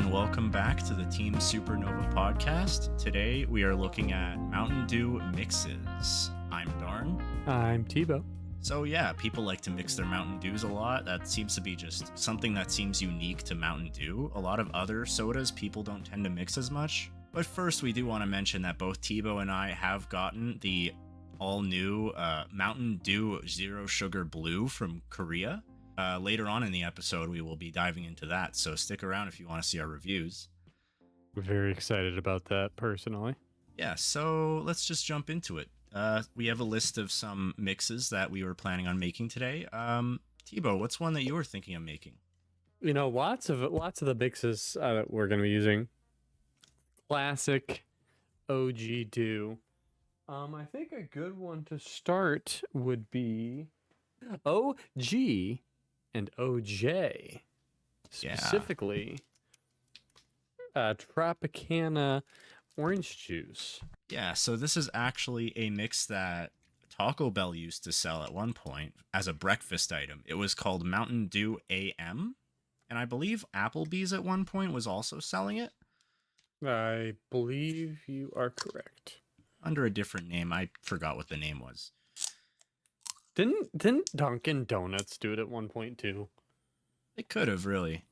and welcome back to the Team Supernova podcast. Today we are looking at Mountain Dew mixes. I'm Darn. I'm Tebow. So yeah, people like to mix their Mountain Dews a lot. That seems to be just something that seems unique to Mountain Dew. A lot of other sodas people don't tend to mix as much. But first, we do want to mention that both Tebow and I have gotten the all-new Mountain Dew Zero Sugar Blue from Korea. Later on in the episode, we will be diving into that, so stick around if you want to see our reviews. We're very excited about that, personally. Yeah, so let's just jump into it. We have a list of some mixes that we were planning on making today. Tebow, what's one that you were thinking of making? You know, lots of the mixes that we're going to be using. Classic OG Dew. I think a good one to start would be OG and OJ. Specifically, Tropicana orange juice. Yeah, so this is actually a mix that Taco Bell used to sell at one point as a breakfast item. It was called Mountain Dew AM, and I believe Applebee's at one point was also selling it. I believe you are correct. Under a different name. I forgot what the name was. Didn't Dunkin' Donuts do it at one point too? It could have, really.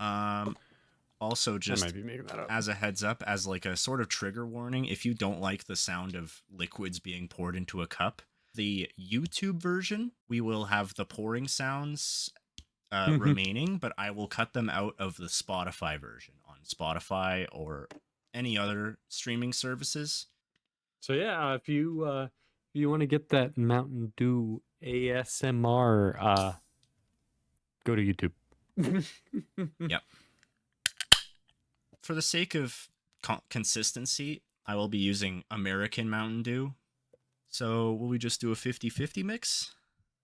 Also, just I might be making that up. As a heads up, as like a sort of trigger warning, if you don't like the sound of liquids being poured into a cup, the YouTube version, we will have the pouring sounds remaining, but I will cut them out of the Spotify version on Spotify or any other streaming services. So yeah, if you want to get that Mountain Dew ASMR, go to YouTube. Yep. For the sake of consistency, I will be using American Mountain Dew. So will we just do a 50-50 mix?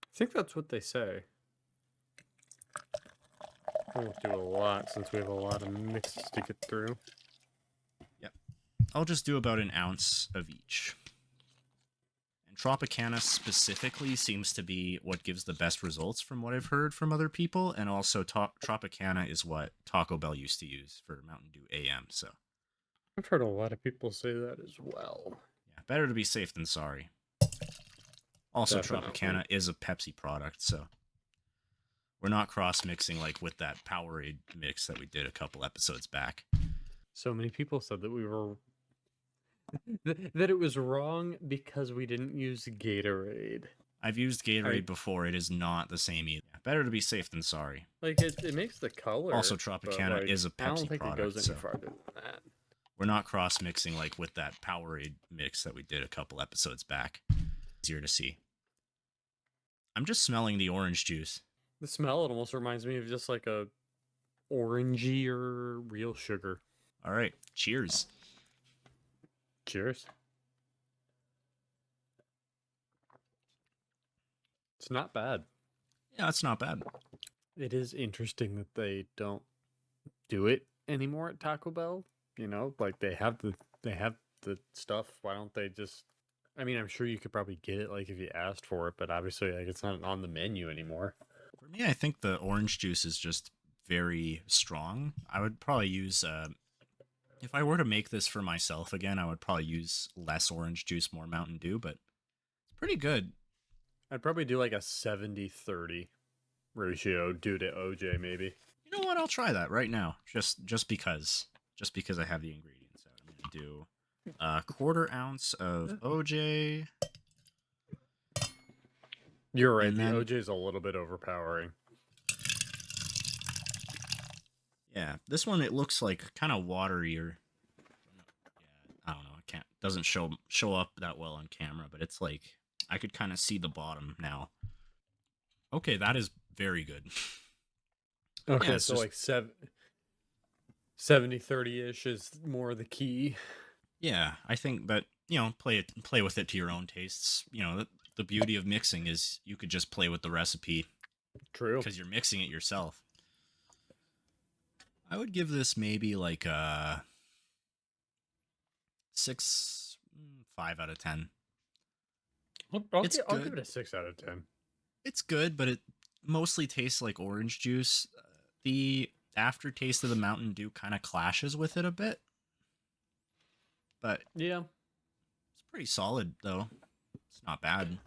I think that's what they say. I won't do a lot since we have a lot of mixes to get through. Yep. I'll just do about an ounce of each. And Tropicana specifically seems to be what gives the best results from what I've heard from other people. And also Tropicana is what Taco Bell used to use for Mountain Dew AM. So I've heard a lot of people say that as well. Yeah, better to be safe than sorry. Also, Definitely. Tropicana is a Pepsi product, so we're not cross-mixing like with that Powerade mix that we did a couple episodes back. So many people said that we were that it was wrong because we didn't use Gatorade. I've used Gatorade before. It is not the same either. Better to be safe than sorry. Like it makes the color. Also, Tropicana is a Pepsi product. I don't think it goes any farther than that. We're not cross-mixing like with that Powerade mix that we did a couple episodes back. Easier to see. I'm just smelling the orange juice. The smell, it almost reminds me of just like a orangey or real sugar. All right, cheers. Cheers. It's not bad. Yeah, it's not bad. It is interesting that they don't do it anymore at Taco Bell. You know, like they have the stuff. Why don't they just? I mean, I'm sure you could probably get it like if you asked for it, but obviously like it's not on the menu anymore. For me, I think the orange juice is just very strong. I would probably use if I were to make this for myself again, I would probably use less orange juice, more Mountain Dew, but it's pretty good. I'd probably do like a 70-30 ratio due to OJ maybe. You know what? I'll try that right now. Just because I have the ingredients out. I'm going to do a 1/4 ounce of OJ. You're right. The OJ is a little bit overpowering. Yeah, this one it looks like kind of waterier. Yeah, I don't know. Doesn't show up that well on camera, but it's like I could kind of see the bottom now. Okay, that is very good. Okay, yeah, so just, like 70-30-ish is more the key. Yeah, I think, but you know, play with it to your own tastes. You know, the beauty of mixing is you could just play with the recipe. True. Because you're mixing it yourself. I would give this maybe like a 5 out of 10. I'll give it a 6 out of 10. It's good, but it mostly tastes like orange juice. The aftertaste of the Mountain Dew kind of clashes with it a bit, but Yeah. it's pretty solid though. It's not bad.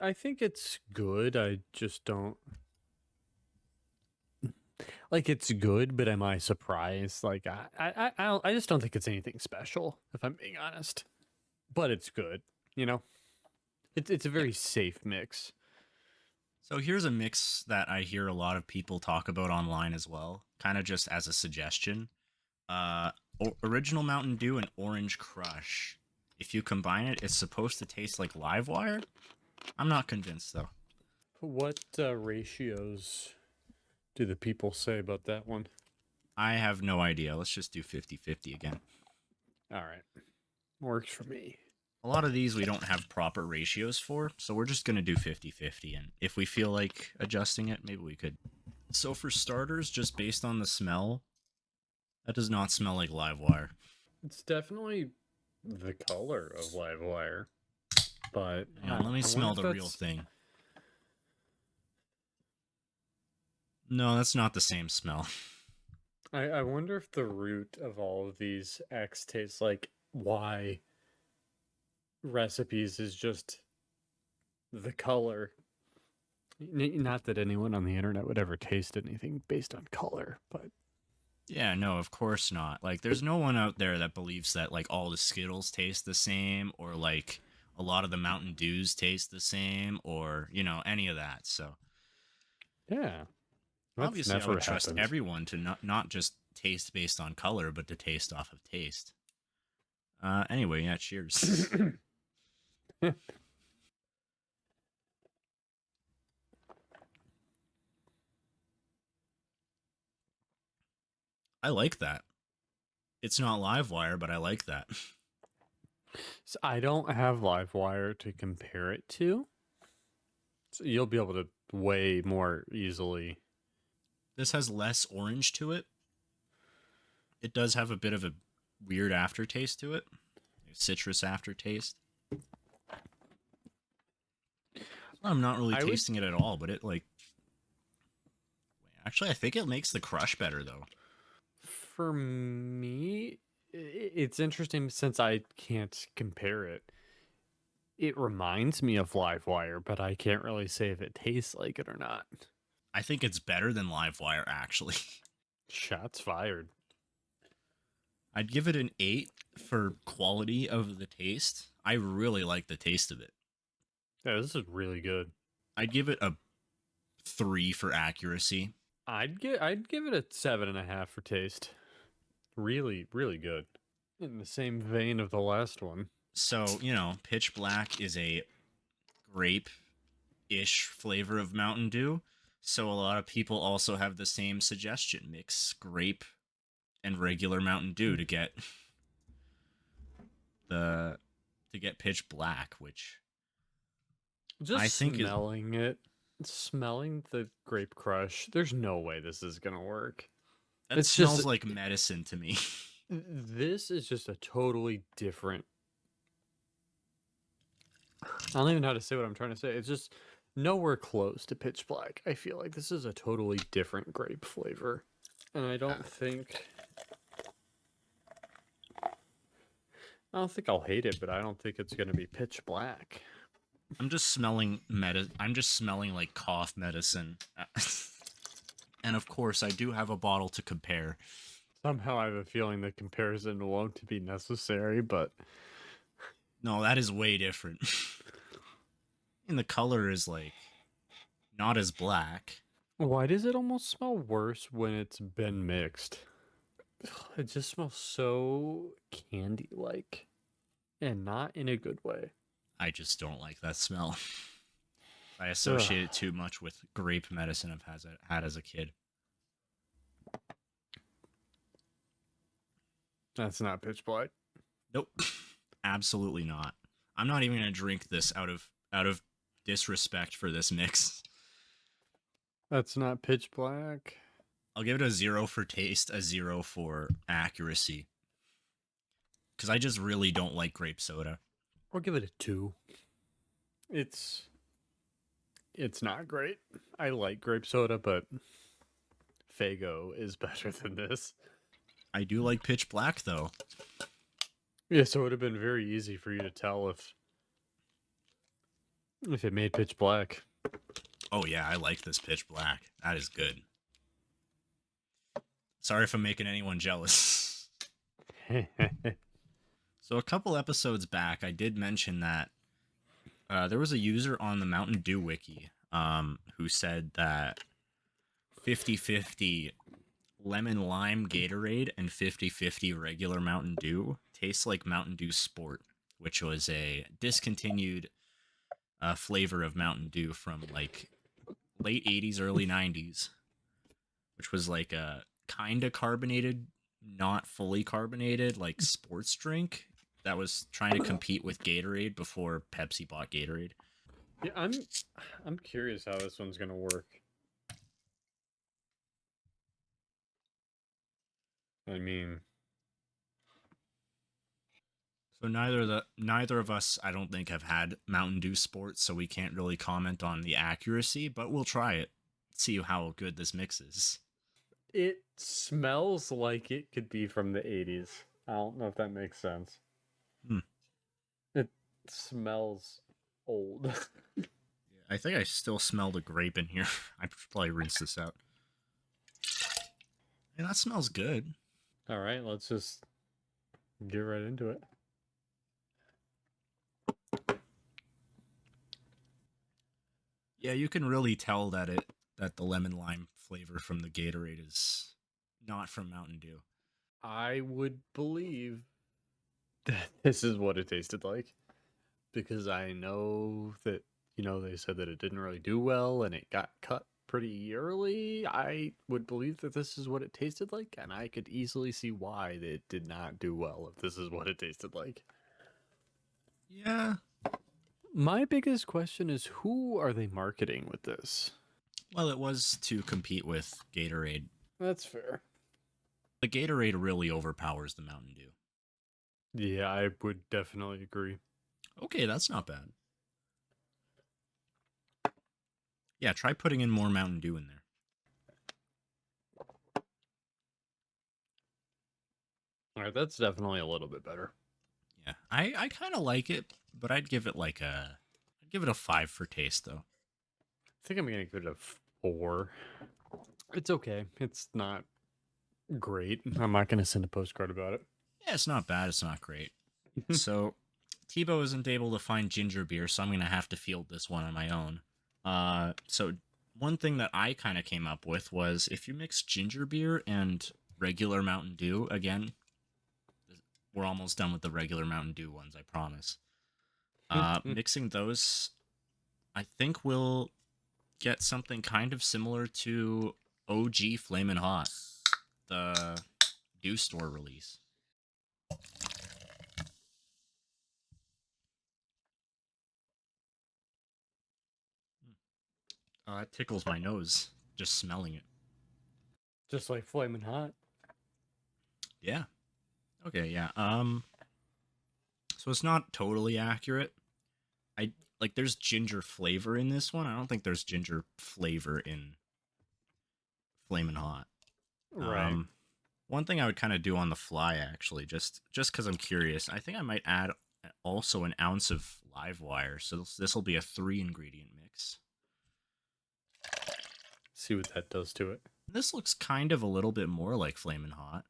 I think it's good. I just don't like it's good, but am I surprised? Like I just don't think it's anything special, if I'm being honest. But it's good, you know. It's a Yeah. very safe mix. So here's a mix that I hear a lot of people talk about online as well, kind of just as a suggestion. Original Mountain Dew and Orange Crush. If you combine it, it's supposed to taste like LiveWire. I'm not convinced though. What ratios do the people say about that one? I have no idea. Let's just do 50-50 again. All right. Works for me. A lot of these we don't have proper ratios for, so we're just going to do 50-50, and if we feel like adjusting it, maybe we could. So for starters, just based on the smell, that does not smell like LiveWire. It's definitely the color of LiveWire, but Hang on, let me smell the real thing. No, that's not the same smell. I wonder if the root of all of these X tastes like Y recipes is just the color. Not that anyone on the internet would ever taste anything based on color, but Yeah, no, of course not. Like, there's no one out there that believes that, like, all the Skittles taste the same, or, like, a lot of the Mountain Dews taste the same, or, you know, any of that. So, yeah, obviously, I would trust everyone to not just taste based on color, but to taste off of taste. Anyway, yeah, cheers. I like that. It's not LiveWire, but I like that. So I don't have LiveWire to compare it to, so you'll be able to weigh more easily. This has less orange to it. It does have a bit of a weird aftertaste to it, citrus aftertaste. I'm not really tasting it at all, but it like. Actually, I think it makes the crush better though. For me, it's interesting since I can't compare it. It reminds me of LiveWire, but I can't really say if it tastes like it or not. I think it's better than LiveWire, actually. Shots fired. I'd give it an 8 for quality of the taste. I really like the taste of it. Yeah, this is really good. I'd give it a 3 for accuracy. I'd give it a 7.5 for taste. Really, really good. In the same vein of the last one. So, you know, Pitch Black is a grape-ish flavor of Mountain Dew. So a lot of people also have the same suggestion. Mix grape and regular Mountain Dew to get Pitch Black, which just I think smelling the grape crush, there's no way this is gonna work. It smells like medicine to me. This is just a totally different. I don't even know how to say what I'm trying to say. It's just nowhere close to Pitch Black. I feel like this is a totally different grape flavor, and I don't think I'll hate it, but I don't think it's gonna be Pitch Black. I'm just smelling like cough medicine. And of course, I do have a bottle to compare. Somehow I have a feeling the comparison won't be necessary, but no, that is way different. And the color is like not as black. Why does it almost smell worse when it's been mixed? It just smells so candy-like, and not in a good way. I just don't like that smell. I associate it too much with grape medicine I've had as a kid. That's not Pitch Black. Nope. Absolutely not. I'm not even going to drink this out of disrespect for this mix. That's not Pitch Black. I'll give it a 0 for taste, a 0 for accuracy. Because I just really don't like grape soda. I'll give it a 2. It's not great. I like grape soda, but Fago is better than this. I do like Pitch Black, though. Yeah, so it would have been very easy for you to tell if it made Pitch Black. Oh, yeah, I like this Pitch Black. That is good. Sorry if I'm making anyone jealous. So a couple episodes back, I did mention that there was a user on the Mountain Dew wiki who said that 50/50 lemon lime Gatorade and 50/50 regular Mountain Dew tastes like Mountain Dew Sport, which was a discontinued flavor of Mountain Dew from like late 80s, early 90s, which was like a kind of carbonated, not fully carbonated, like sports drink that was trying to compete with Gatorade before Pepsi bought Gatorade. Yeah, I'm curious how this one's gonna work. I mean, So neither of us, I don't think, have had Mountain Dew Sports, so we can't really comment on the accuracy, but we'll try it. See how good this mix is. it smells like it could be from the 80s. I don't know if that makes sense. Hmm. It smells old. I think I still smell the grape in here. I should probably rinse this out. Yeah, that smells good. All right, let's just get right into it. Yeah, you can really tell that the lemon lime flavor from the Gatorade is not from Mountain Dew. I would believe that this is what it tasted like, because I know that, they said that it didn't really do well and it got cut pretty early. I would believe that this is what it tasted like, and I could easily see why it did not do well if this is what it tasted like. Yeah. My biggest question is, who are they marketing with this? Well, it was to compete with Gatorade. That's fair. The Gatorade really overpowers the Mountain Dew. Yeah, I would definitely agree. Okay, that's not bad. Yeah, try putting in more Mountain Dew in there. All right, that's definitely a little bit better. Yeah, I kind of like it, but I'd give it a 5 for taste, though. I think I'm gonna give it a 4. It's okay. It's not great. I'm not gonna send a postcard about it. Yeah, it's not bad. It's not great. So, Tebow isn't able to find ginger beer, so I'm gonna have to field this one on my own. So one thing that I kind of came up with was if you mix ginger beer and regular Mountain Dew, again, we're almost done with the regular Mountain Dew ones, I promise. Mixing those, I think we'll get something kind of similar to OG Flamin' Hot, the Dew Store release. It tickles my nose just smelling it. Just like Flamin' Hot. Yeah. Okay, yeah. So it's not totally accurate. There's ginger flavor in this one. I don't think there's ginger flavor in Flamin' Hot. Right. One thing I would kind of do on the fly, actually, just because I'm curious, I think I might add also an ounce of LiveWire. So this will be a 3-ingredient mix. See what that does to it. This looks kind of a little bit more like Flamin' Hot.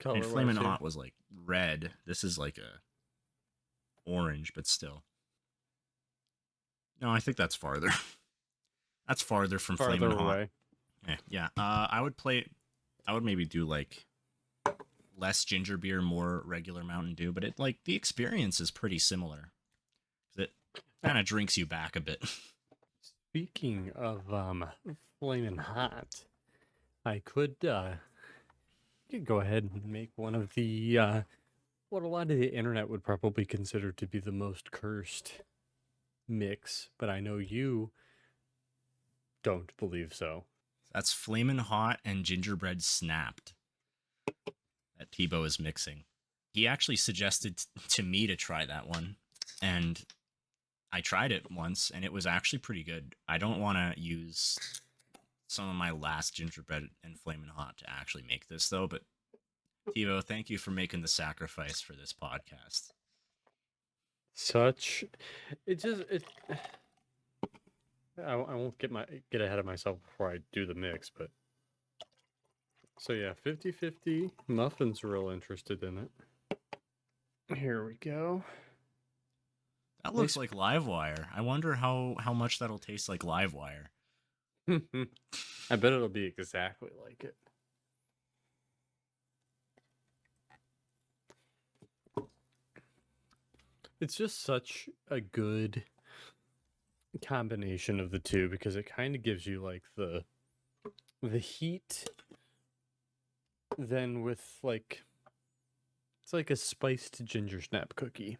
And Color-wise, Flamin' yeah. Hot was like red. This is like a orange, but still. No, I think that's farther. That's farther from Farther Flamin' Hot. away. Yeah. I would maybe do like less ginger beer, more regular Mountain Dew, but the experience is pretty similar. It kind of drinks you back a bit. Speaking of Flamin' Hot, I could go ahead and make one of the what a lot of the internet would probably consider to be the most cursed mix, but I know you don't believe so. That's Flamin' Hot and Gingerbread Snapped that Tebow is mixing. He actually suggested to me to try that one, and I tried it once, and it was actually pretty good. I don't want to use some of my last gingerbread and flamin' hot to actually make this though. But Tebow, thank you for making the sacrifice for this podcast. Such, it just it. I won't get ahead of myself before I do the mix, but so yeah, 50-50. Muffin's real interested in it. Here we go. That looks like LiveWire. I wonder how much that'll taste like LiveWire. I bet it'll be exactly like it. It's just such a good combination of the two because it kind of gives you like the heat, then with like it's like a spiced ginger snap cookie.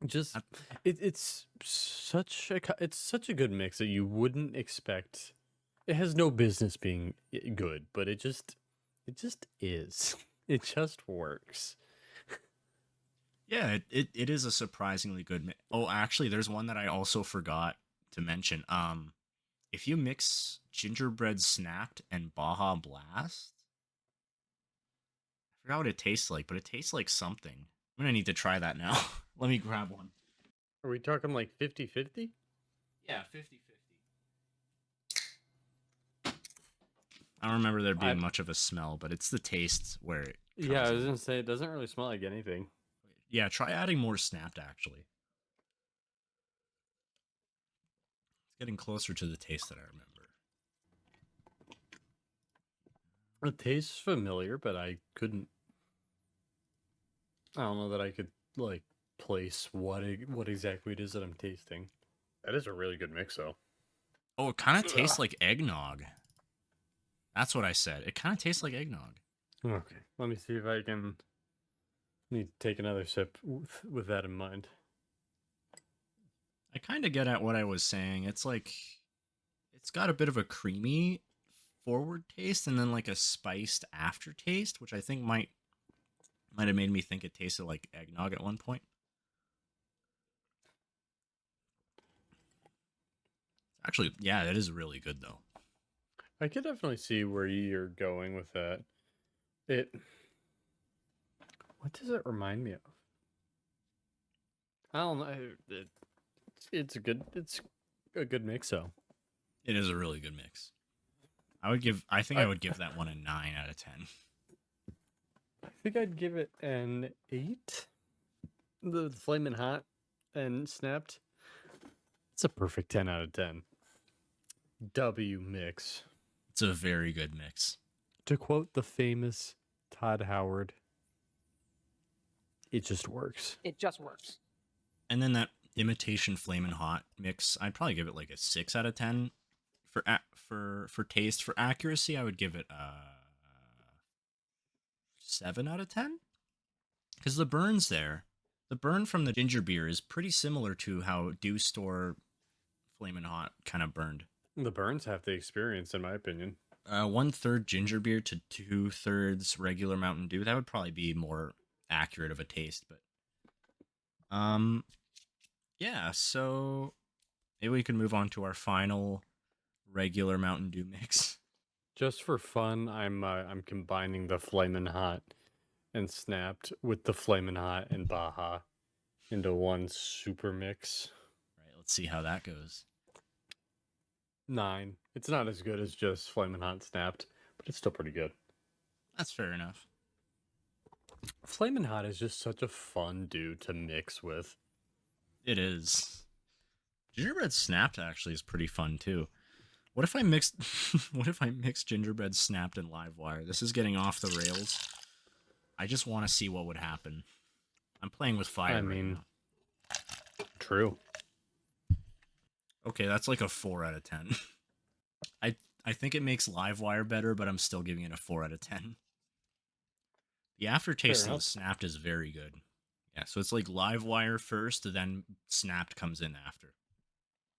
Just it's such a good mix that you wouldn't expect. It has no business being good, but it just is. It just works. Yeah, it is a surprisingly good mix. Oh, actually, there's one that I also forgot to mention. If you mix gingerbread snapped and Baja Blast, I forgot what it tastes like, but it tastes like something. I'm gonna need to try that now. Let me grab one. Are we talking like 50-50? Yeah, 50-50. I don't remember there being much of a smell, but it's the taste where it Yeah, I was gonna say it doesn't really smell like anything. Yeah, try adding more snapped, actually. It's getting closer to the taste that I remember. It tastes familiar, but I don't know that I could like place what exactly it is that I'm tasting. That is a really good mix, though. Oh, it kind of tastes like eggnog. That's what I said. It kind of tastes like eggnog. Okay, let me see if I can. Need to take another sip with that in mind. I kind of get at what I was saying. It's like it's got a bit of a creamy forward taste and then like a spiced aftertaste, which I think might have made me think it tasted like eggnog at one point. Actually, yeah, it is really good though. I could definitely see where you're going with that. What does it remind me of? I don't know. It's a good mix though. It is a really good mix. I think I would give that one a 9 out of 10. I think I'd give it an 8. The flaming hot and snapped. It's a perfect 10 out of 10. W mix. It's a very good mix. To quote the famous Todd Howard, it just works. It just works. And then that imitation flamin' hot mix, I'd probably give it like a 6 out of 10. For taste, for accuracy, I would give it a 7 out of 10. Because the burns there, the burn from the ginger beer is pretty similar to how Dew Store flamin' hot kind of burned. The burns have the experience, in my opinion. 1/3 ginger beer to 2/3 regular Mountain Dew. That would probably be more accurate of a taste, but yeah. So maybe we can move on to our final regular Mountain Dew mix. Just for fun, I'm combining the flamin' hot and snapped with the flamin' hot and Baja into one super mix. Right. Let's see how that goes. 9. It's not as good as just flamin' hot snapped, but it's still pretty good. That's fair enough. Flamin' hot is just such a fun dew to mix with. It is. Gingerbread snapped actually is pretty fun too. What if I mixed gingerbread snapped and LiveWire? This is getting off the rails. I just want to see what would happen. I'm playing with fire right now. True. Okay, that's like a 4 out of 10. I think it makes LiveWire better, but I'm still giving it a 4 out of 10. The aftertaste of the snapped is very good. Yeah, so it's like LiveWire first, then snapped comes in after.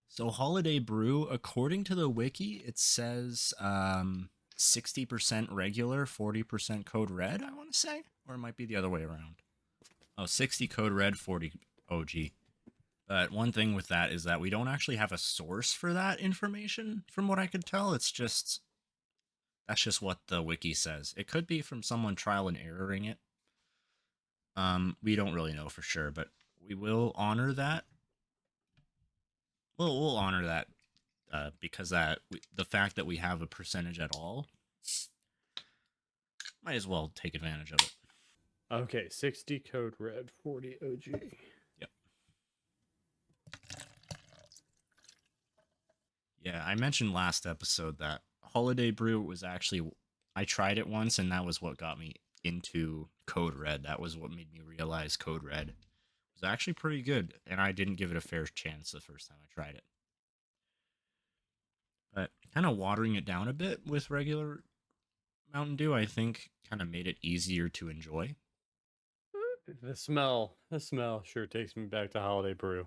So Holiday Brew, according to the wiki, it says 60% regular, 40% Code Red, I want to say. Or it might be the other way around. Oh, 60 Code Red, 40 OG. But one thing with that is that we don't actually have a source for that information, from what I could tell. That's just what the wiki says. It could be from someone trial and erroring it. We don't really know for sure, but we will honor that. We'll honor that because the fact that we have a percentage at all, might as well take advantage of it. Okay, 60 code red, 40 OG. Yep. Yeah, I mentioned last episode that Holiday Brew was actually, I tried it once and that was what got me into Code Red. That was what made me realize Code Red was actually pretty good, and I didn't give it a fair chance the first time I tried it. But kind of watering it down a bit with regular Mountain Dew, I think, kind of made it easier to enjoy. The smell sure takes me back to Holiday Brew.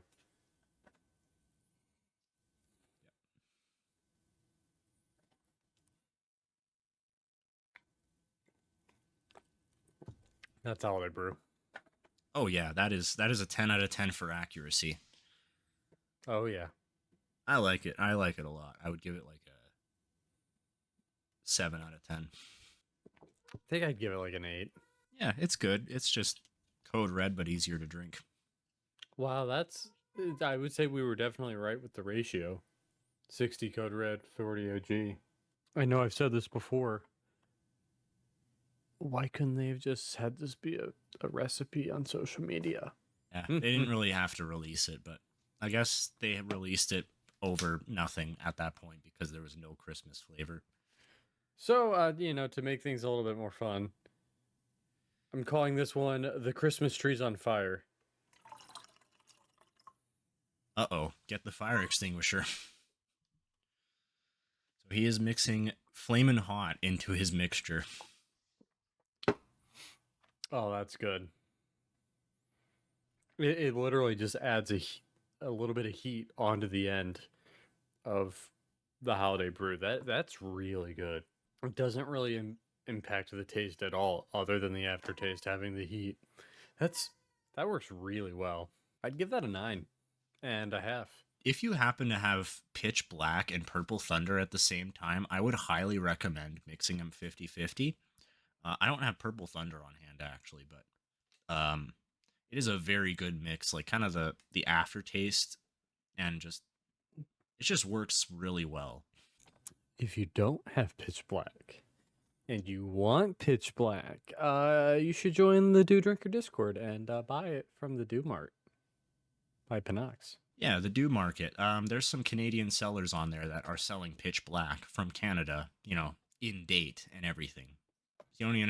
That's Holiday Brew. Oh yeah, that is a 10 out of 10 for accuracy. Oh yeah. I like it. I like it a lot. I would give it like a 7 out of 10. I think I'd give it like an 8. Yeah, it's good. It's just Code Red, but easier to drink. Wow, I would say we were definitely right with the ratio. 60 code red, 40 OG. I know I've said this before. Why couldn't they have just had this be a recipe on social media? Yeah, they didn't really have to release it, but I guess they released it over nothing at that point because there was no Christmas flavor. So, to make things a little bit more fun, I'm calling this one The Christmas Tree's on Fire. Uh-oh, get the fire extinguisher. So he is mixing Flamin' Hot into his mixture. Oh, that's good. It literally just adds a little bit of heat onto the end of the Holiday Brew. That's really good. It doesn't really impact the taste at all, other than the aftertaste having the heat. That works really well. I'd give that a 9.5. If you happen to have Pitch Black and Purple Thunder at the same time, I would highly recommend mixing them 50-50. I don't have Purple Thunder on hand actually, but it is a very good mix. Like kind of the aftertaste and it just works really well. If you don't have Pitch Black and you want Pitch Black, you should join the Dew Drinker Discord and buy it from the Dew Mart by Panox. Yeah, the Dew Market. There's some Canadian sellers on there that are selling Pitch Black from Canada, in date and everything. You don't even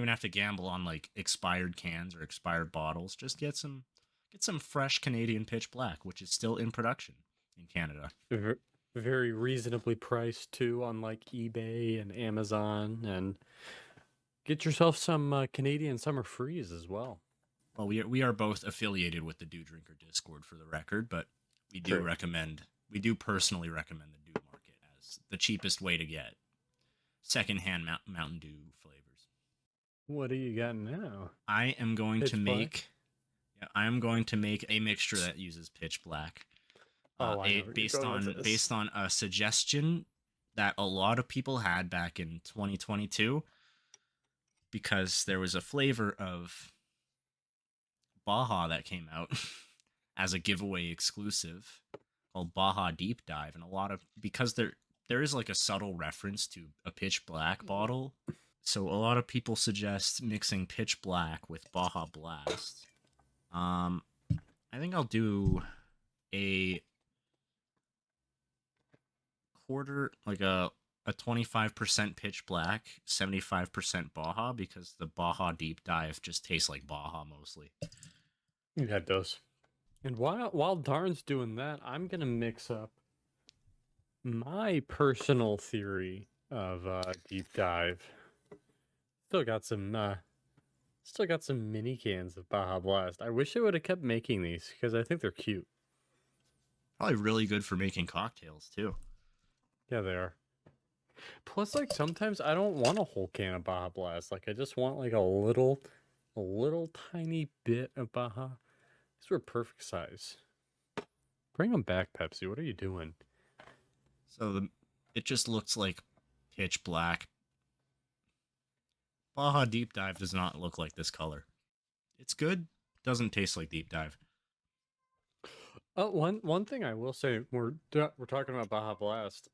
have to gamble on like expired cans or expired bottles. Just get some fresh Canadian Pitch Black, which is still in production in Canada. Very reasonably priced too on like eBay and Amazon, and get yourself some Canadian Summer Freeze as well. Well, we are both affiliated with the Dew Drinker Discord for the record, but we do personally recommend the Dew Market as the cheapest way to get secondhand Mountain Dew flavors. What do you got now? I am going to make a mixture that uses Pitch Black. Based on a suggestion that a lot of people had back in 2022, because there was a flavor of Baja that came out as a giveaway exclusive called Baja Deep Dive, and because there is like a subtle reference to a Pitch Black bottle, so a lot of people suggest mixing Pitch Black with Baja Blast. I think I'll do a quarter, like a 25% Pitch Black, 75% Baja, because the Baja Deep Dive just tastes like Baja mostly. Yeah, it does. And while Darn's doing that, I'm gonna mix up my personal theory of Deep Dive. Still got some mini cans of Baja Blast. I wish they would have kept making these because I think they're cute. Probably really good for making cocktails too. Yeah, they are. Plus, like, sometimes I don't want a whole can of Baja Blast. Like, I just want like a little tiny bit of Baja. These were perfect size. Bring them back, Pepsi. What are you doing? So it just looks like pitch black. Baja Deep Dive does not look like this color. It's good. Doesn't taste like Deep Dive. One thing I will say, we're talking about Baja Blast.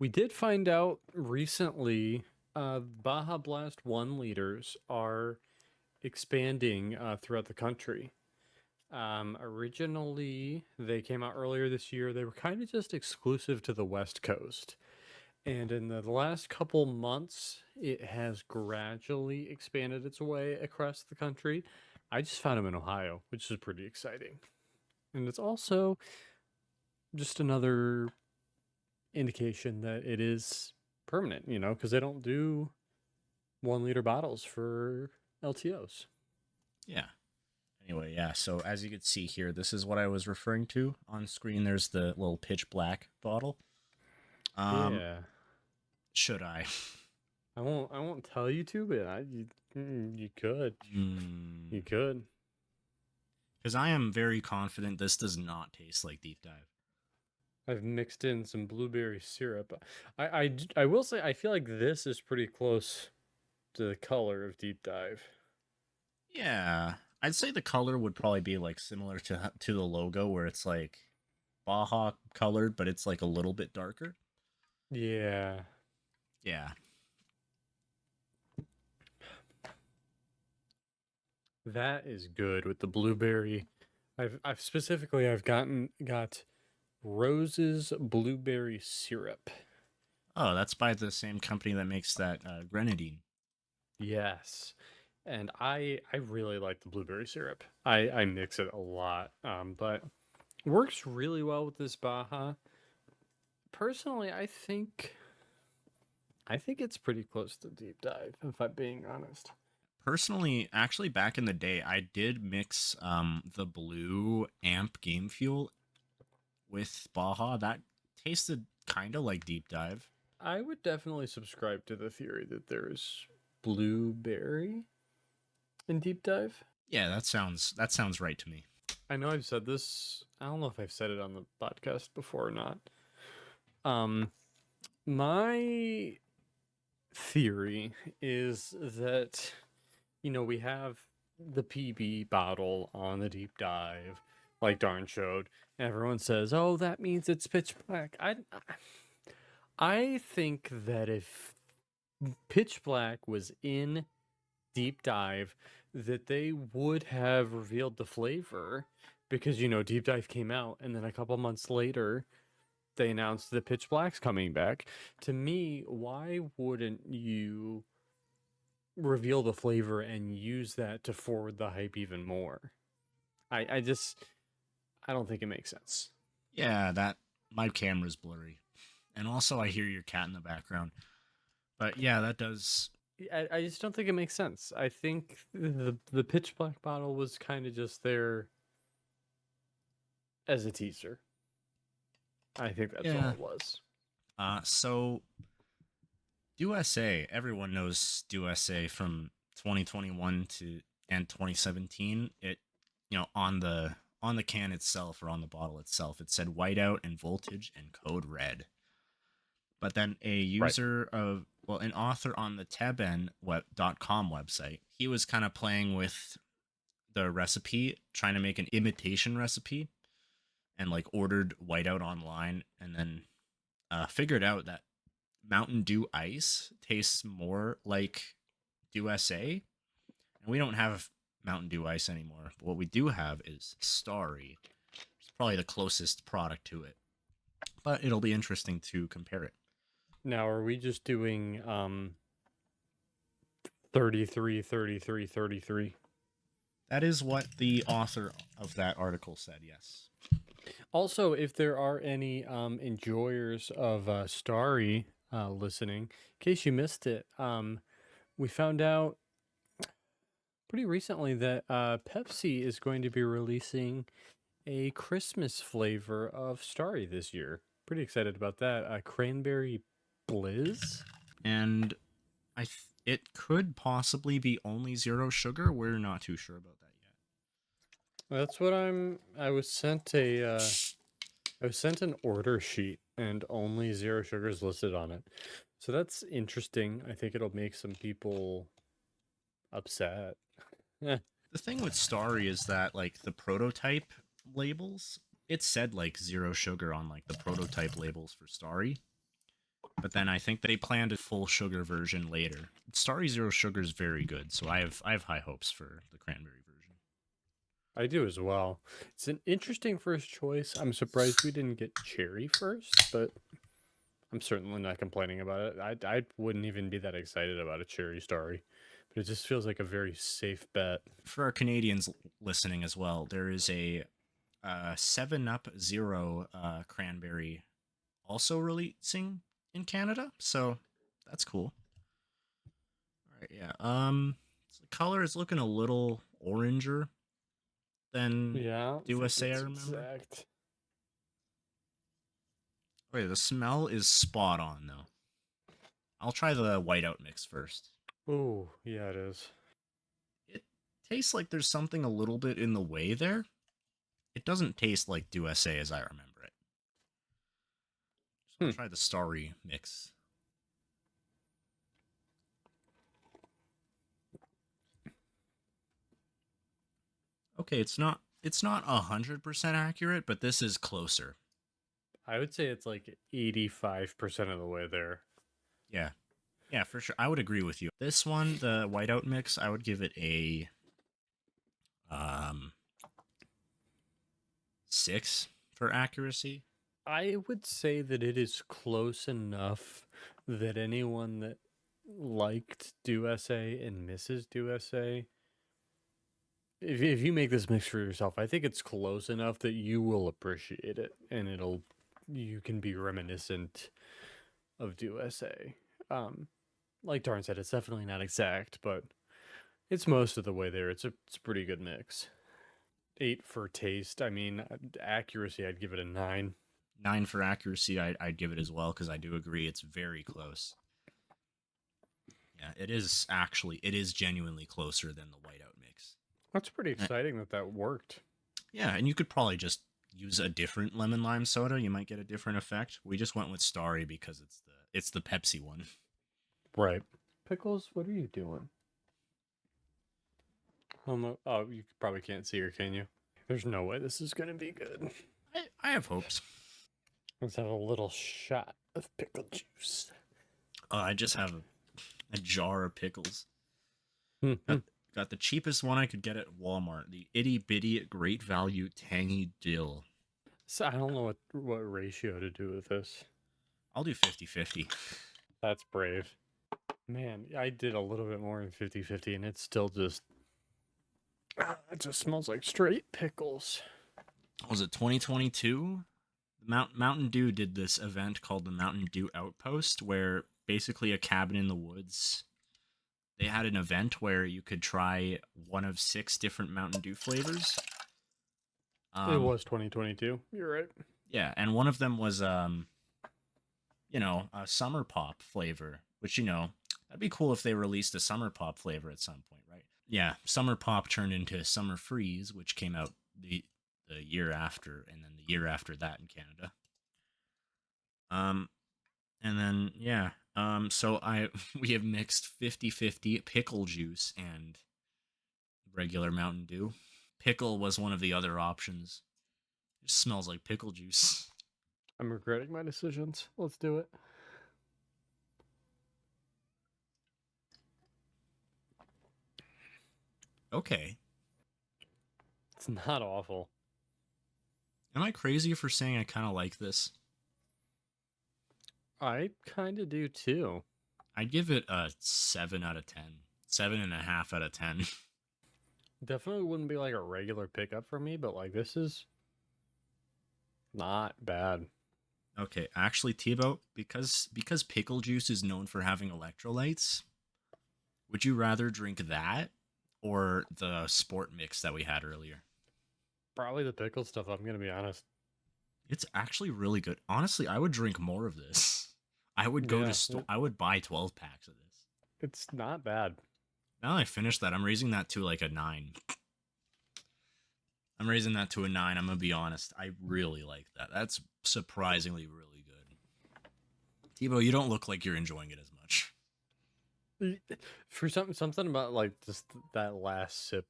We did find out recently, Baja Blast 1 liters are expanding throughout the country. Originally, they came out earlier this year. They were kind of just exclusive to the West Coast. And in the last couple months, it has gradually expanded its way across the country. I just found them in Ohio, which is pretty exciting. And it's also just another indication that it is permanent, because they don't do 1 liter bottles for LTOs. Yeah. Anyway, yeah, so as you can see here, this is what I was referring to. On screen, there's the little pitch black bottle. Yeah. Should I? I won't tell you to, but you could. You could. Because I am very confident this does not taste like Deep Dive. I've mixed in some blueberry syrup. I will say I feel like this is pretty close to the color of Deep Dive. Yeah, I'd say the color would probably be like similar to the logo, where it's like Baja colored, but it's like a little bit darker. Yeah. Yeah. That is good with the blueberry. I've got Rose's blueberry syrup. Oh, that's by the same company that makes that grenadine. Yes. And I really like the blueberry syrup. I mix it a lot. But works really well with this Baja. Personally, I think it's pretty close to Deep Dive, if I'm being honest. Personally, actually, back in the day, I did mix the blue amp game fuel with Baja. That tasted kind of like Deep Dive. I would definitely subscribe to the theory that there's blueberry in Deep Dive. Yeah, that sounds right to me. I know I've said this. I don't know if I've said it on the podcast before or not. My theory is that, we have the PB bottle on the Deep Dive, like Darn showed. Everyone says, "Oh, that means it's pitch black." I think that if pitch black was in Deep Dive, that they would have revealed the flavor, because Deep Dive came out and then a couple months later they announced that pitch black's coming back. To me, why wouldn't you reveal the flavor and use that to forward the hype even more? I don't think it makes sense. Yeah, that my camera's blurry. And also I hear your cat in the background. But yeah, that does. I just don't think it makes sense. I think the pitch black bottle was kind of just there as a teaser. I think that's all it was. So DEW-S-A, everyone knows DEW-S-A from 2021 and 2017. It, on the can itself, or on the bottle itself, it said whiteout and voltage and code red. But then an author on the Tebow.com website, he was kind of playing with the recipe, trying to make an imitation recipe, and like ordered whiteout online, and then figured out that Mountain Dew Ice tastes more like DEW-S-A, and we don't have Mountain Dew Ice anymore. But what we do have is Starry. It's probably the closest product to it, but it'll be interesting to compare it. Now, are we just doing 33, 33, 33? That is what the author of that article said, yes. Also, if there are any enjoyers of Starry listening, in case you missed it, we found out pretty recently that Pepsi is going to be releasing a Christmas flavor of Starry this year. Pretty excited about that. Cranberry Blizz. And it could possibly be only 0 sugar. We're not too sure about that yet. That's what I was sent I was sent an order sheet and only zero sugars listed on it. So that's interesting. I think it'll make some people upset. Eh. The thing with Starry is that like the prototype labels, it said like zero sugar on like the prototype labels for Starry, but then I think they planned a full sugar version later. Starry Zero Sugar is very good, so I have high hopes for the cranberry version. I do as well. It's an interesting first choice. I'm surprised we didn't get cherry first, but I'm certainly not complaining about it. I wouldn't even be that excited about a cherry starry, but it just feels like a very safe bet. For our Canadians listening as well, there is a 7 Up Zero cranberry also releasing in Canada, so that's cool. All right, yeah. So the color is looking a little oranger than Yeah, USA, I it's remember. exact. Wait, the smell is spot on though. I'll try the whiteout mix first. Oh, yeah, it is. It tastes like there's something a little bit in the way there. It doesn't taste like DEW-S-A as I remember it. So I'll Hmm. try the Starry mix. Okay, it's not 100% accurate, but this is closer. I would say it's like 85% of the way there. Yeah. Yeah, for sure. I would agree with you. This one, the whiteout mix, I would give it a um 6 for accuracy. I would say that it is close enough that anyone that liked DEW-S-A and misses DEW-S-A, if you make this mix for yourself, I think it's close enough that you will appreciate it and you can be reminiscent of DEW-S-A. Like Darn said, it's definitely not exact, but it's most of the way there. It's a pretty good mix. 8 for taste. I mean, accuracy, I'd give it a 9. 9 for accuracy, I'd give it as well because I do agree it's very close. Yeah, it is genuinely closer than the whiteout mix. That's pretty Uh, exciting that that worked. Yeah, and you could probably just use a different lemon lime soda. You might get a different effect. We just went with Starry because it's the Pepsi one. Right. Pickles, what are you doing? Oh, you probably can't see her, can you? There's no way this is going to be good. I have hopes. Let's have a little shot of pickle juice. I just have a jar of pickles. Mm-hmm. Got the cheapest one I could get at Walmart. The itty bitty great value tangy dill. So I don't know what ratio to do with this. I'll do 50-50. That's brave. Man, I did a little bit more than 50-50 and it's still just... it just smells like straight pickles. Was it 2022? Mountain Dew did this event called the Mountain Dew Outpost, where basically a cabin in the woods. They had an event where you could try one of 6 different Mountain Dew flavors. It was 2022. You're right. Yeah, and one of them was a summer pop flavor, which that'd be cool if they released a summer pop flavor at some point, right? Yeah, summer pop turned into summer freeze, which came out the year after, and then the year after that in Canada. And then yeah, so we have mixed 50-50 pickle juice and regular Mountain Dew. Pickle was one of the other options. It just smells like pickle juice. I'm regretting my decisions. Let's do it. Okay. It's not awful. Am I crazy for saying I kind of like this? I kind of do too. I'd give it a 7 out of 10. 7.5 out of 10. Definitely wouldn't be like a regular pickup for me, but like this is not bad. Okay, actually, Tebow, because pickle juice is known for having electrolytes, would you rather drink that or the sport mix that we had earlier? Probably the pickle stuff, I'm going to be honest. It's actually really good. Honestly, I would drink more of this. I would go to I would buy 12 packs of this. It's not bad. Now that I finished that, I'm raising that to like a 9. I'm raising that to a 9. I'm gonna be honest. I really like that. That's surprisingly really good. Tebow, you don't look like you're enjoying it as much. For something about like just that last sip.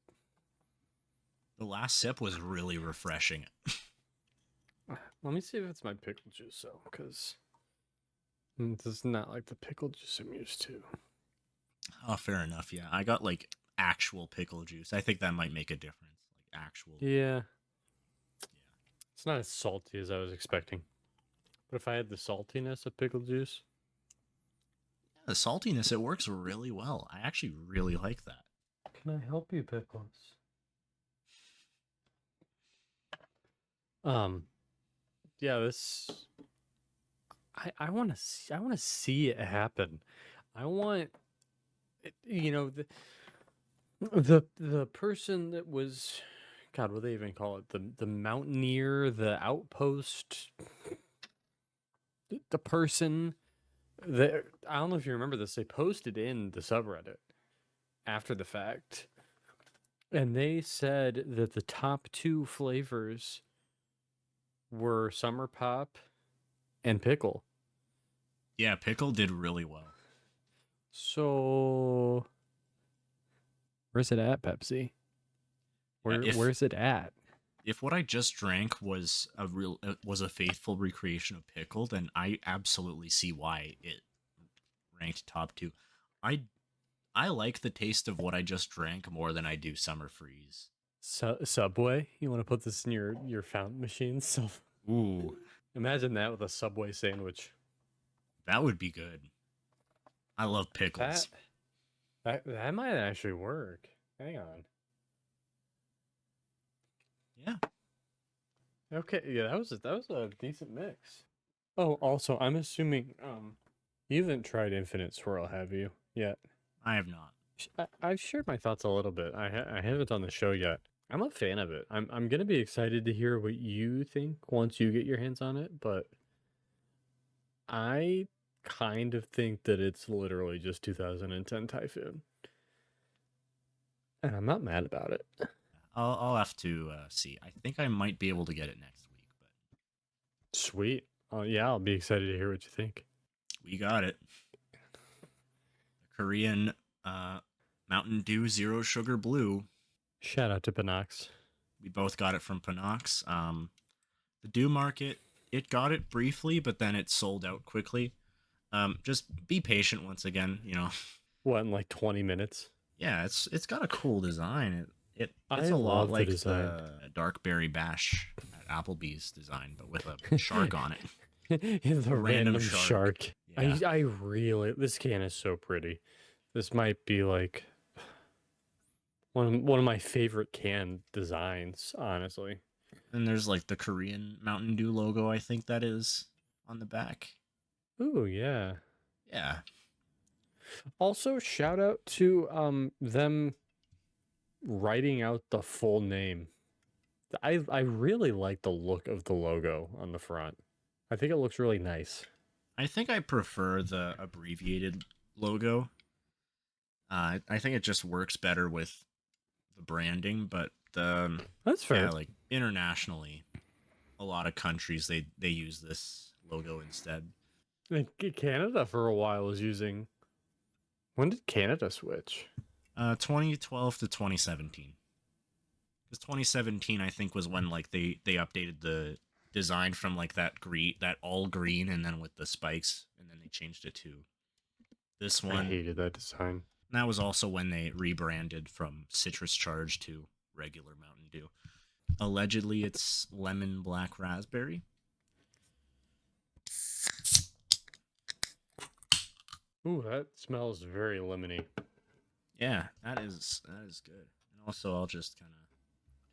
The last sip was really refreshing. Let me see if it's my pickle juice though, because this is not like the pickle juice I'm used to. Oh, fair enough. Yeah, I got like actual pickle juice. I think that might make a difference. Like actual. Yeah. It's not as salty as I was expecting. But if I had the saltiness of pickle juice. Yeah, the saltiness, it works really well. I actually really like that. Can I help you, Pickles? Yeah, this I want to see it happen. I want you know the person that was, God, what do they even call it? The mountaineer, the outpost, the person that, I don't know if you remember this, they posted in the subreddit after the fact. And they said that the top 2 flavors were Summer Pop and Pickle. Yeah, pickle did really well. So, where's it at, Pepsi? Where's it at? If what I just drank was a faithful recreation of pickle, then I absolutely see why it ranked top 2. I like the taste of what I just drank more than I do Summer Freeze. Subway? You want to put this in your fountain machine? So, ooh, imagine that with a Subway sandwich. That would be good. I love pickles. That might actually work. Hang on. Yeah. Okay, yeah, that was a decent mix. Oh, also, I'm assuming you haven't tried Infinite Swirl, have you? Yet? I have not. I've shared my thoughts a little bit. I haven't on the show yet. I'm a fan of it. I'm gonna be excited to hear what you think once you get your hands on it, but I kind of think that it's literally just 2010 Typhoon. And I'm not mad about it. I'll have to see. I think I might be able to get it next week, but Sweet. Yeah, I'll be excited to hear what you think. We got it. The Korean Mountain Dew Zero Sugar Blue. Shout out to Panox. We both got it from Panox. The Dew Market, it got it briefly, but then it sold out quickly. Just be patient once again, you know. What, in like 20 minutes? Yeah, it's got a cool design. It's I a lot love like the Dark Berry Bash at Applebee's design, but with a shark on it. The random shark. Yeah. I really, this can is so pretty. This might be like one of my favorite can designs, honestly. And there's like the Korean Mountain Dew logo, I think that is on the back. Ooh, yeah. Yeah. Also, shout out to them writing out the full name. I really like the look of the logo on the front. I think it looks really nice. I think I prefer the abbreviated logo. I think it just works better with the branding, but that's fair. Yeah, like internationally, a lot of countries they use this logo instead. Canada for a while was using. When did Canada switch? 2012 to 2017. Because 2017, I think, was when like they updated the design from like that all green, and then with the spikes, and then they changed it to this one. I hated that design. And that was also when they rebranded from Citrus Charge to regular Mountain Dew. Allegedly, it's lemon black raspberry. Ooh, that smells very lemony. Yeah, that is good. And also, I'll just kind of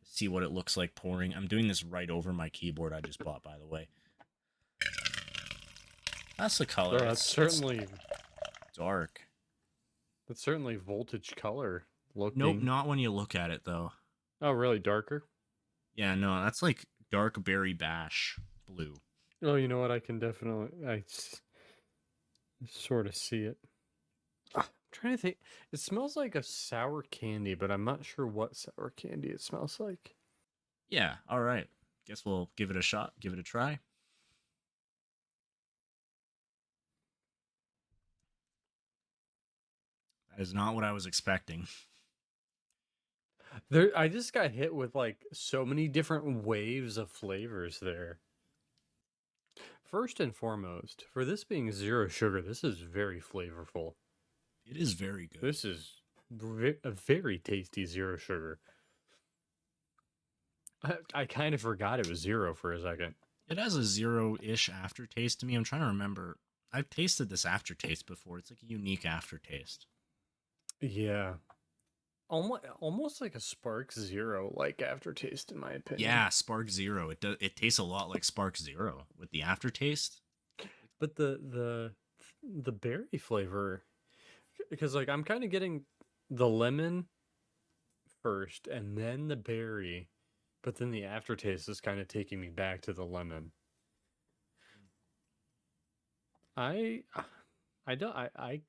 see what it looks like pouring. I'm doing this right over my keyboard I just bought, by the way. That's the color. That's certainly dark. That's certainly voltage color looking. Nope, not when you look at it, though. Oh, really? Darker? Yeah, no, that's like dark berry bash blue. Oh, you know what? I can definitely... I sort of see it. I'm trying to think. It smells like a sour candy, but I'm not sure what sour candy it smells like. Yeah, all right. Guess we'll give it a shot, give it a try. That is not what I was expecting. I just got hit with like so many different waves of flavors there. First and foremost, for this being zero sugar, this is very flavorful. It is very good. This is a very tasty zero sugar. I kind of forgot it was zero for a second. It has a zero-ish aftertaste to me. I'm trying to remember. I've tasted this aftertaste before. It's like a unique aftertaste. Yeah. Almost like a Spark Zero like aftertaste in my opinion. Yeah, Spark Zero. It tastes a lot like Spark Zero with the aftertaste. But the berry flavor, because like I'm kind of getting the lemon first and then the berry, but then the aftertaste is kind of taking me back to the lemon. I don't I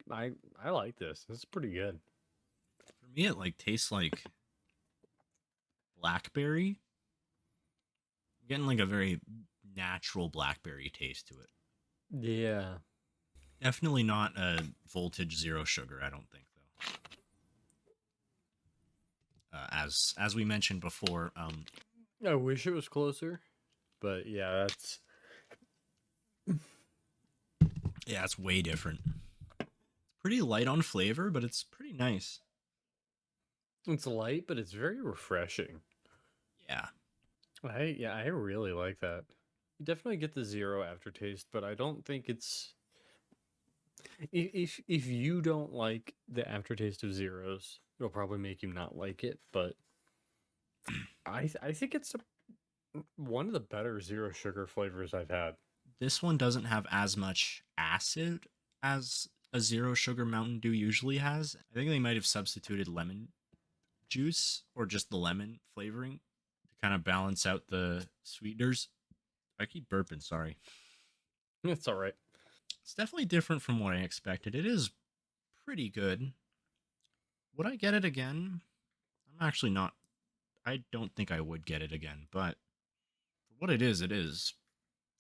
like this. This is pretty good. For me, it like tastes like blackberry. I'm getting like a very natural blackberry taste to it. Yeah. Definitely not a voltage zero sugar. I don't think though. As we mentioned before, I wish it was closer, but yeah, it's way different. It's pretty light on flavor, but it's pretty nice. it's light, but it's very refreshing. Yeah. I really like that. You definitely get the zero aftertaste, but I don't think it's if you don't like the aftertaste of zeros, it'll probably make you not like it, but I think it's one of the better zero sugar flavors I've had. This one doesn't have as much acid as a zero sugar Mountain Dew usually has. I think they might have substituted lemon juice or just the lemon flavoring to kind of balance out the sweeteners. I keep burping, sorry. It's all right. It's definitely different from what I expected. It is pretty good. Would I get it again? I'm actually not. I don't think I would get it again, but for what it is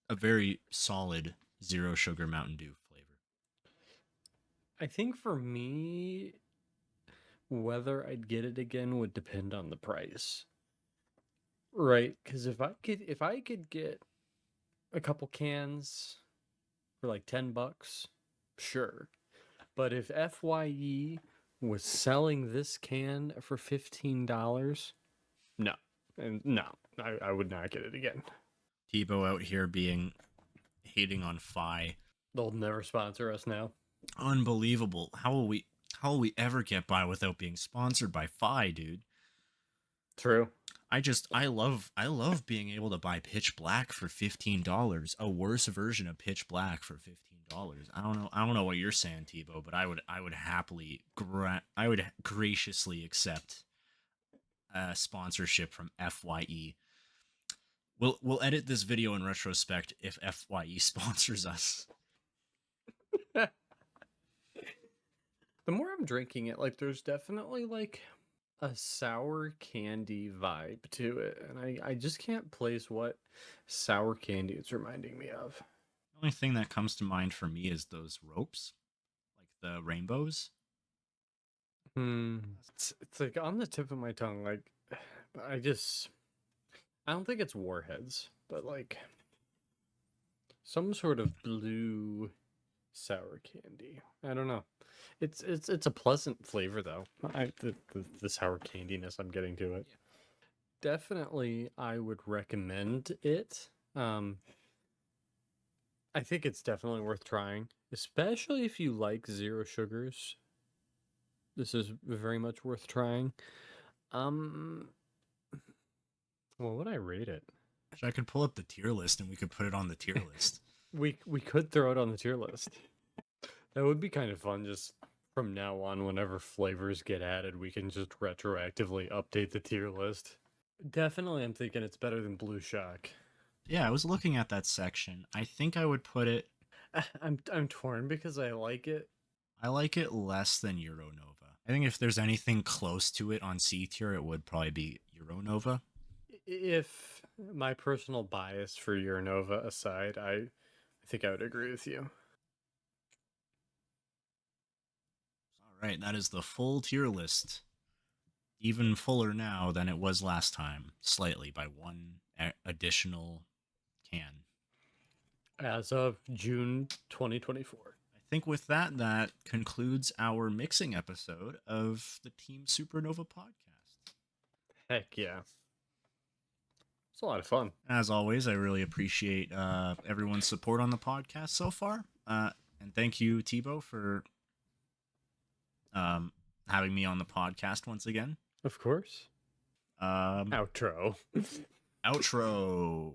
a very solid zero sugar Mountain Dew flavor. I think for me, whether I'd get it again would depend on the price. Right, because if I could get a couple cans for like $10, sure. But if FYE was selling this can for $15, no. And no, I would not get it again. Tebow out here being hating on Fi. They'll never sponsor us now. Unbelievable. How will we ever get by without being sponsored by Fi, dude? True. I love being able to buy Pitch Black for $15, a worse version of Pitch Black for $15. I don't know what you're saying, Tebow, but I would happily I would graciously accept a sponsorship from FYE. We'll edit this video in retrospect if FYE sponsors us. The more I'm drinking it, like there's definitely like a sour candy vibe to it, and I just can't place what sour candy it's reminding me of. The only thing that comes to mind for me is those ropes, like the rainbows. It's like on the tip of my tongue, like I don't think it's Warheads, but like some sort of blue sour candy. I don't know. It's a pleasant flavor though. The sour candiness I'm getting to it. Definitely, I would recommend it. I think it's definitely worth trying, especially if you like zero sugars. This is very much worth trying. Well, what would I rate it? I could pull up the tier list and we could put it on the tier list. We could throw it on the tier list. That would be kind of fun. Just from now on, whenever flavors get added, we can just retroactively update the tier list. Definitely, I'm thinking it's better than Blue Shock. Yeah, I was looking at that section. I think I would put it. I'm torn because I like it. I like it less than Euronova. I think if there's anything close to it on C tier, it would probably be Euronova. If my personal bias for Uranova aside, I think I would agree with you. All right, that is the full tier list. Even fuller now than it was last time, slightly by one additional can. As of June 2024. I think with that, that concludes our mixing episode of the Team Supernova podcast. Heck yeah. It's a lot of fun. As always, I really appreciate everyone's support on the podcast so far. And thank you, Tebow, for having me on the podcast once again. Of course. Outro. Outro.